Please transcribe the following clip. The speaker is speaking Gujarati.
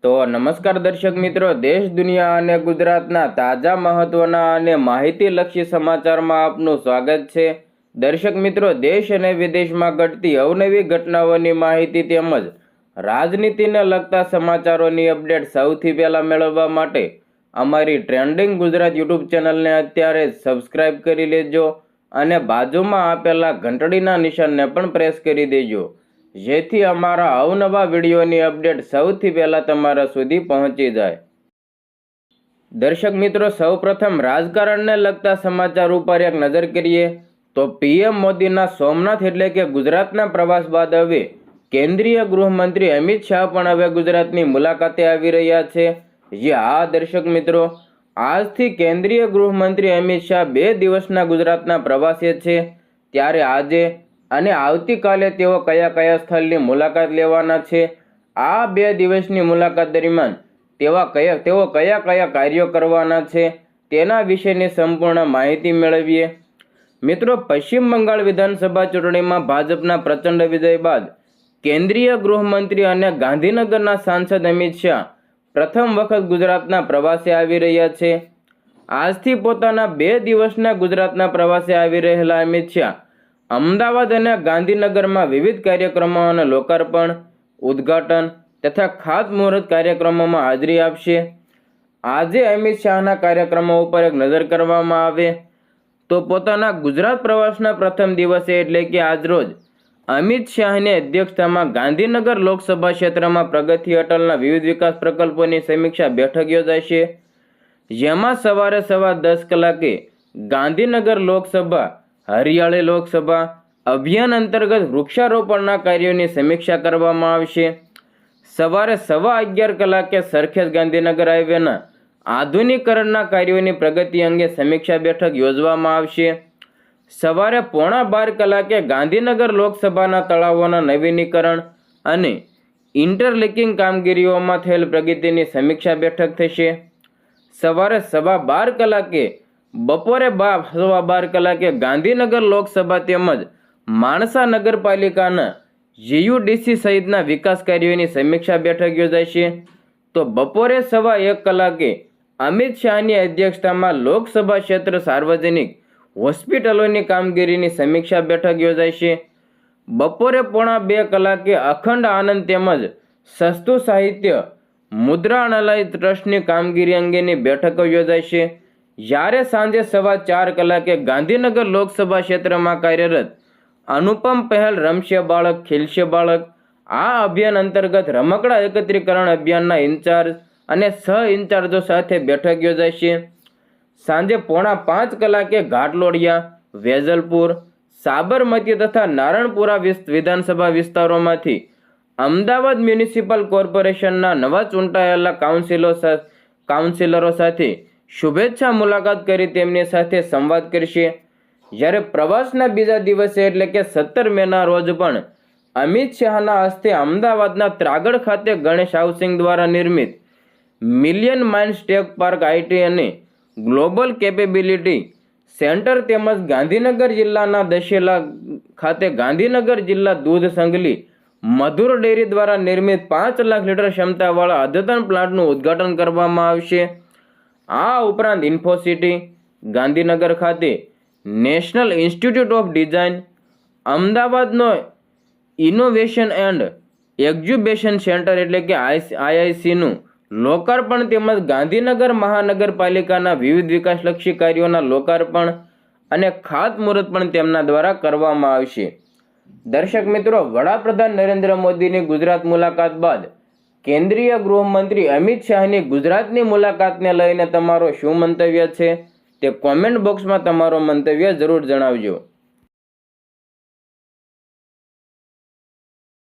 તો નમસ્કાર દર્શક મિત્રો, દેશ દુનિયા અને ગુજરાતના તાજા મહત્વના અને માહિતીલક્ષી સમાચારમાં આપનું સ્વાગત છે। દર્શક મિત્રો, દેશ અને વિદેશમાં ઘટતી અવનવી ઘટનાઓની માહિતી તેમજ રાજનીતિને લગતા સમાચારોની અપડેટ સૌથી પહેલા મેળવવા માટે અમારી ટ્રેન્ડિંગ ગુજરાત યુટ્યુબ ચેનલને અત્યારે સબસ્ક્રાઇબ કરી લેજો અને બાજુમાં આપેલા ઘંટડીના નિશાનને પણ પ્રેસ કરી દેજો, જેથી અમારા અવનવા વિડીયોની અપડેટ સૌથી પહેલા તમારા સુધી પહોંચી જાય। દર્શક મિત્રો, સૌપ્રથમ રાજકારણને લગતા સમાચાર ઉપર એક નજર કરીએ તો પીએમ મોદીના સોમનાથ એટલે કે ગુજરાતના પ્રવાસ બાદ હવે કેન્દ્રીય ગૃહમંત્રી અમિત શાહ પણ હવે ગુજરાતની મુલાકાતે આવી રહ્યા છે। હા દર્શક મિત્રો, આજથી કેન્દ્રીય ગૃહમંત્રી અમિત શાહ 2 દિવસના ગુજરાતના પ્રવાસે છે, ત્યારે આજે અને આવતીકાલે તેઓ કયા સ્થળની મુલાકાત લેવાના છે, આ 2 દિવસની મુલાકાત દરમિયાન તેઓ કયા કાર્યો કરવાના છે તેના વિશેની સંપૂર્ણ માહિતી મેળવીએ। મિત્રો, પશ્ચિમ બંગાળ વિધાનસભા ચૂંટણીમાં ભાજપના પ્રચંડ વિજય બાદ કેન્દ્રીય ગૃહમંત્રી અને ગાંધીનગરના સાંસદ અમિત શાહ પ્રથમ વખત ગુજરાતના પ્રવાસે આવી રહ્યા છે। આજથી પોતાના 2 દિવસના ગુજરાતના પ્રવાસે આવી રહેલા અમિત શાહ અમદાવાદ અને ગાંધીનગરમાં વિવિધ કાર્યક્રમોના લોકાર્પણ, ઉદ્ઘાટન તથા ખાતમુહૂર્ત કાર્યક્રમોમાં હાજરી આપશે। આજે અમિત શાહના કાર્યક્રમો ઉપર એક નજર કરવામાં આવે તો પોતાના ગુજરાત પ્રવાસના પ્રથમ દિવસે એટલે કે આજરોજ અમિત શાહની અધ્યક્ષતામાં ગાંધીનગર લોકસભા ક્ષેત્રમાં પ્રગતિ અટલના વિવિધ વિકાસ પ્રકલ્પોની સમીક્ષા બેઠક યોજાશે, જેમાં સવારે 10:15 કલાકે ગાંધીનગર લોકસભા હરિયાળી લોકસભા અભિયાન અંતર્ગત વૃક્ષારોપણના કાર્યોની સમીક્ષા કરવામાં આવશે। સવારે 11:15 કલાકે સરખેજ ગાંધીનગર હાઈવેના આધુનિકરણના કાર્યોની પ્રગતિ અંગે સમીક્ષા બેઠક યોજવામાં આવશે। સવારે 11:15 કલાકે ગાંધીનગર લોકસભાના તળાવોના નવીનીકરણ અને ઇન્ટરલિંકિંગ કામગીરીઓમાં થયેલ પ્રગતિની સમીક્ષા બેઠક થશે। સવારે 12:15 કલાકે બપોરે 12:15 કલાકે ગાંધીનગર લોકસભા તેમજ માણસા નગરપાલિકાના જીયુડીસી સહિતના વિકાસ કાર્યોની સમીક્ષા બેઠક યોજાશે। તો બપોરે 1:15 કલાકે અમિત શાહની અધ્યક્ષતામાં લોકસભા ક્ષેત્ર સાર્વજનિક હોસ્પિટલોની કામગીરીની સમીક્ષા બેઠક યોજાશે। બપોરે 1:45 કલાકે અખંડ આનંદ તેમજ સસ્તું સાહિત્ય મુદ્રણાલય ટ્રસ્ટની કામગીરી અંગેની બેઠકો યોજાશે, જ્યારે સાંજે 4:15 કલાકે ગાંધીનગર લોકસભા ક્ષેત્રમાં કાર્યરત અનુપમ પહેલ રમશે બાળક ખીલશે બાળક આ અભિયાન અંતર્ગત રમકડા એકત્રીકરણ અભિયાનના ઇન્ચાર્જ અને સહ ઇન્ચાર્જો સાથે બેઠક યોજાશે। સાંજે 4:45 કલાકે ઘાટલોડિયા, વેજલપુર, સાબરમતી તથા નારણપુરા વિધાનસભા વિસ્તારોમાંથી અમદાવાદ મ્યુનિસિપલ કોર્પોરેશનના નવા ચૂંટાયેલા કાઉન્સિલરો સાથે શુભેચ્છા મુલાકાત કરી તેમની સાથે સંવાદ કરશે, જ્યારે પ્રવાસના બીજા દિવસે એટલે કે 17 મેના રોજ પણ અમિત શાહના હસ્તે અમદાવાદના ત્રાગડ ખાતે ગણેશ હાઉસિંગ દ્વારા નિર્મિત million minds tech park IT અને ગ્લોબલ કેપેબિલિટી સેન્ટર તેમજ ગાંધીનગર જિલ્લાના દશેલા ખાતે ગાંધીનગર જિલ્લા દૂધ સંઘલી મધુર ડેરી દ્વારા નિર્મિત 5 લાખ લીટર ક્ષમતાવાળા અદ્યતન પ્લાન્ટનું ઉદ્ઘાટન કરવામાં આવશે। આ ઉપરાંત ઇન્ફોસિટી ગાંધીનગર ખાતે નેશનલ ઇન્સ્ટિટ્યૂટ ઓફ ડિઝાઇન, અમદાવાદનો ઇનોવેશન એન્ડ એક્ઝિબિશન સેન્ટર એટલે કે આઈઆઈસીનું લોકાર્પણ તેમજ ગાંધીનગર મહાનગરપાલિકાના વિવિધ વિકાસલક્ષી કાર્યોના લોકાર્પણ અને ખાતમુહૂર્ત પણ તેમના દ્વારા કરવામાં આવશે। દર્શક મિત્રો, વડાપ્રધાન નરેન્દ્ર મોદીની ગુજરાત મુલાકાત બાદ કેન્દ્રીય ગૃહમંત્રી અમિત શાહની ગુજરાતની મુલાકાતને લઈને તમારો શું મંતવ્ય છે તે કોમેન્ટ બોક્સમાં તમારો મંતવ્ય જરૂર જણાવજો।